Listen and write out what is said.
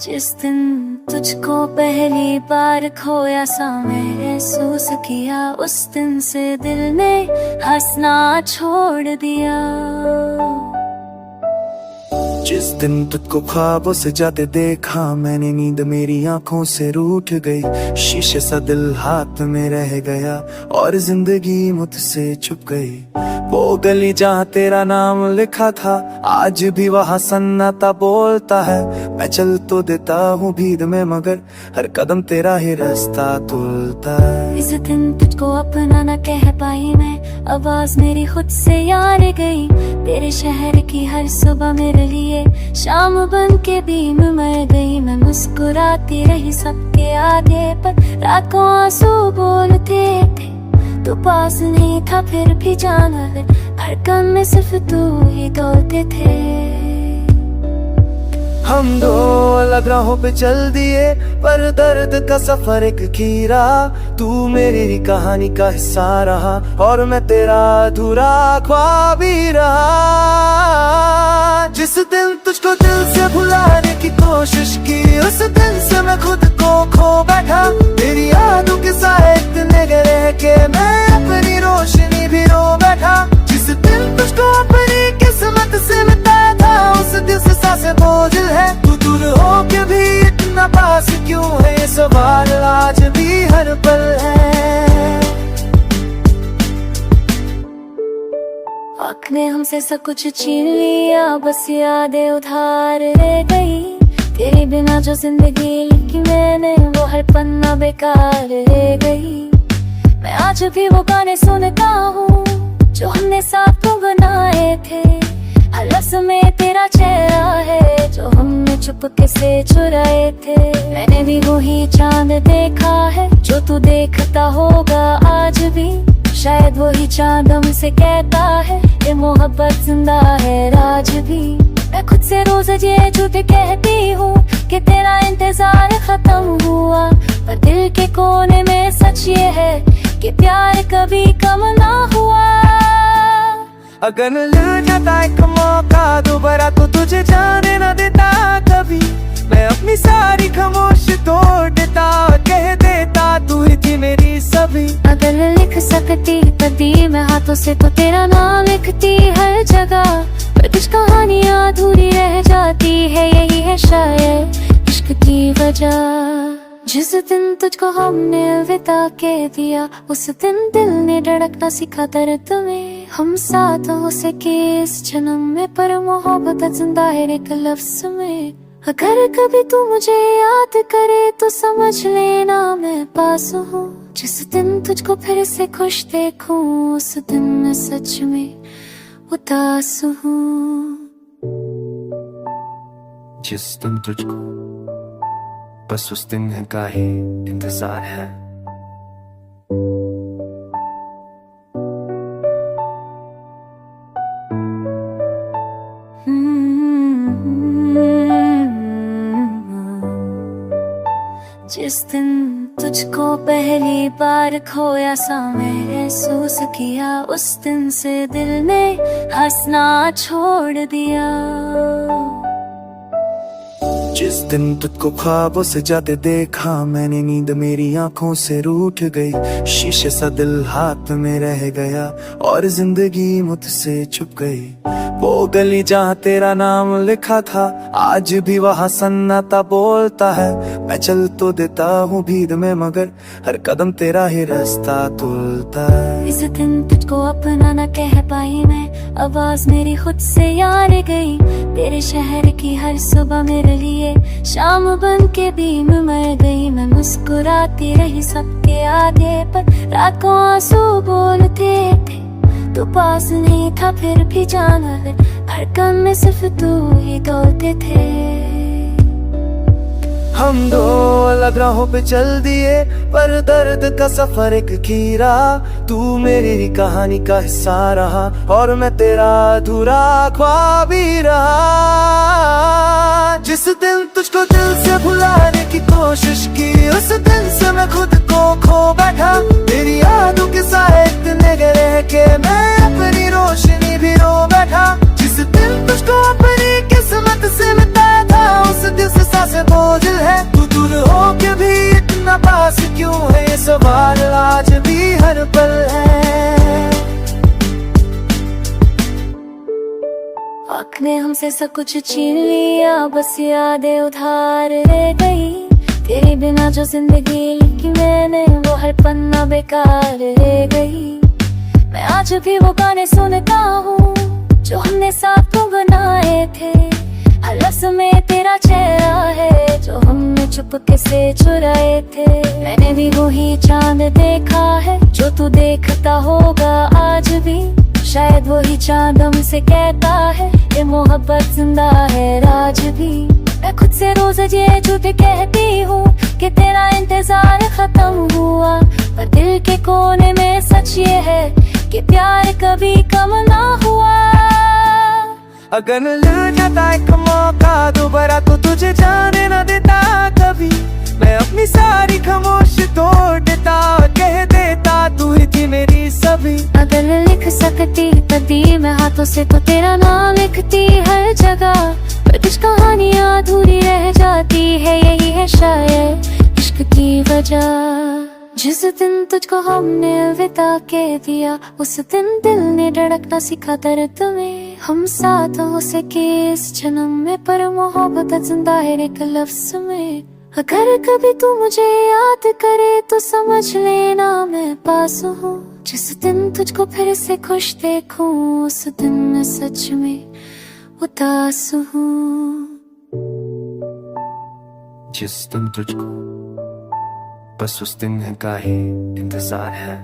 जिस दिन तुझको पहली बार खोया सा महसूस किया, उस दिन से दिल ने हंसना छोड़ दिया। जिस दिन तुझको ख्वाबों से जाते देखा मैंने, नींद मेरी आंखों से रूठ गई। शीशे सा दिल हाथ में रह गया और जिंदगी मुझसे छुप गई। वो गली जहाँ तेरा नाम लिखा था, आज भी वहाँ सन्नाटा बोलता है। मैं चल तो देता हूँ भीड़ में, मगर हर कदम तेरा ही रास्ता तुलता है। इस दिन तुझको अपना न कह पाई मैं, आवाज मेरी खुद से यार गई। तेरे शहर की हर सुबह मेरे लिए शाम बन के बीम मर गई। मैं मुस्कुराती रही सबके आगे, पर रात को आंसू बोलते थे। तू पास नहीं था फिर भी जाना, धड़कन में सिर्फ तू ही दौड़ते थे। हम दो अलग राहों पे चल दिए, पर दर्द का सफर एक खीरा। तू मेरी कहानी का हिस्सा रहा और मैं तेरा अधूरा ख्वाब ही रहा। जिस दिन तुझको दिल से भुलाने की कोशिश की, उस दिन से मैं खुद को खो बैठा। तेरी यादों के साए इतने गहरे के मैं अपनी रोशनी भी रो बैठा। जिस दिन तुझको अपनी किस्मत से मिटाया था, उस दिन से सांसें बोझिल है। तू दूर हो के भी इतना पास क्यों है, ये सवाल आज भी हर पल है। वक्त ने हमसे सब कुछ छीन लिया, बस यादें उधार रह गई। तेरे बिना जो जिंदगी लिखी मैंने, वो हर पन्ना बेकार रह गई। मैं आज भी वो गाने सुनता हूँ जो हमने साथ गुनगुनाए थे। हर लफ्ज़ में तेरा चेहरा है जो हमने चुपके से चुराए थे। मैंने भी वही चांद देखा है जो तू देखता होगा आज भी। शायद वही चांद हमसे कहता है ये मोहब्बत जिंदा है आज भी। मैं खुद से रोज ये झूठ कहती हूँ कि तेरा इंतजार खत्म हुआ, पर दिल के कोने में सच ये है कि प्यार कभी कम ना हुआ। अगर मिल जाता एक मौका दोबारा, तो तुझे जाने न देता कभी। मैं अपनी सारी खामोशी तोड़ देता और कह देता तू ही थी मेरी सभी। अगर लिख सकती पति मैं हाथों से, तो तेरा नाम लिखती हर जगह। पर कुछ कहानियां अधूरी रह जाती है, यही है शायद इश्क की वजह। जिस दिन तुझको हमने अलविदा कह दिया, उस दिन दिल ने धड़कना सीखा दर्द में। हम साथ हो सके इस जन्म में, पर मोहब्बत जिंदा है एक लफ्ज़ में। अगर कभी तू मुझे याद करे तो समझ लेना मैं पास हूँ। जिस दिन तुझको फिर से खुश देखूं, उस दिन मैं सच में उदास हूँ। जिस दिन तुझको बस उस दिन का ही इंतजार है। जिस दिन तुझको पहली बार खोया सा महसूस किया, उस दिन से दिल ने हंसना छोड़ दिया। जिस दिन तुझको ख्वाबों से जाते देखा मैंने, नींद मेरी आंखों से रूठ गई। शीशे सा दिल हाथ में रह गया और जिंदगी मुझसे छुप गई। वो गली जहाँ तेरा नाम लिखा था, आज भी वहाँ सन्नाटा बोलता है। मैं चल तो देता हूँ भीड़ में, मगर हर कदम तेरा ही रास्ता तुलता है। इस दिन तुझको अपना न कह पाई मैं, आवाज मेरी खुद से यार गई। तेरे शहर की हर सुबह मेरे लिए शाम बन के बीम मर गई। मैं मुस्कुराती रही सबके आगे, पर रात को आंसू बोलते थे। तू पास नहीं था फिर भी जाना, धड़कन में सिर्फ तू ही दौड़ते थे। हम दो अलग राहों पे चल दिए, पर दर्द का सफर एक खीरा। तू मेरी कहानी का हिस्सा रहा और मैं तेरा अधूरा ख्वाब ही रहा। जिस दिन तुझको दिल से भुलाने की कोशिश की, उस दिन से मैं खुद को खो बैठा। तेरी यादों के साए इतने गहरे के मैं अपनी रोशनी भी रो बैठा। जिस दिन तुझको अपनी किस्मत से मिटाया था, उस दिन से सांसें बोझ सवाल आज भी हर पल है। वक्त ने हमसे सब कुछ छीन लिया, बस यादें उधार रह गई। तेरे बिना जो जिंदगी लिखी मैंने, वो हर पन्ना बेकार रह गई। मैं आज भी वो गाने सुनता हूँ जो हमने साथ तो बनाए थे। हर लफ्ज़ में तेरा चेहरा है जो हमने चुपके से चुराए थे। मैंने भी वही चांद देखा है जो तू देखता होगा आज भी। शायद वही चांद हमसे कहता है ये मोहब्बत जिंदा है आज भी। मैं खुद से रोज ये झूठ कहती हूँ कि तेरा इंतजार खत्म हुआ, पर दिल के कोने में सच ये है कि प्यार कभी कम ना हुआ। अगर मिल जाता एक मौका दोबारा तो तुझे जाने न देता कभी। मैं अपनी सारी खामोशी तोड़ देता और कह देता तू ही थी मेरी सभी। अगर लिख सकती तकदीर में हाथों से तो तेरा नाम लिखती हर जगह। पर कुछ कहानियां अधूरी रह जाती है, यही है शायद इश्क की वजह। जिस दिन तुझको हमने अलविदा कह दिया, उस दिन दिल ने धड़कना सीखा दर्द में। हम साथ हो सके इस जन्म में, पर मोहब्बत जिंदा है एक लफ्ज़ में। अगर कभी तू मुझे याद करे तो समझ लेना मैं पास हूँ। जिस दिन तुझको फिर से खुश देखूं, उस दिन मैं सच में उदास हूँ। जिस दिन तुझको बस उस दिन का ही इंतजार है।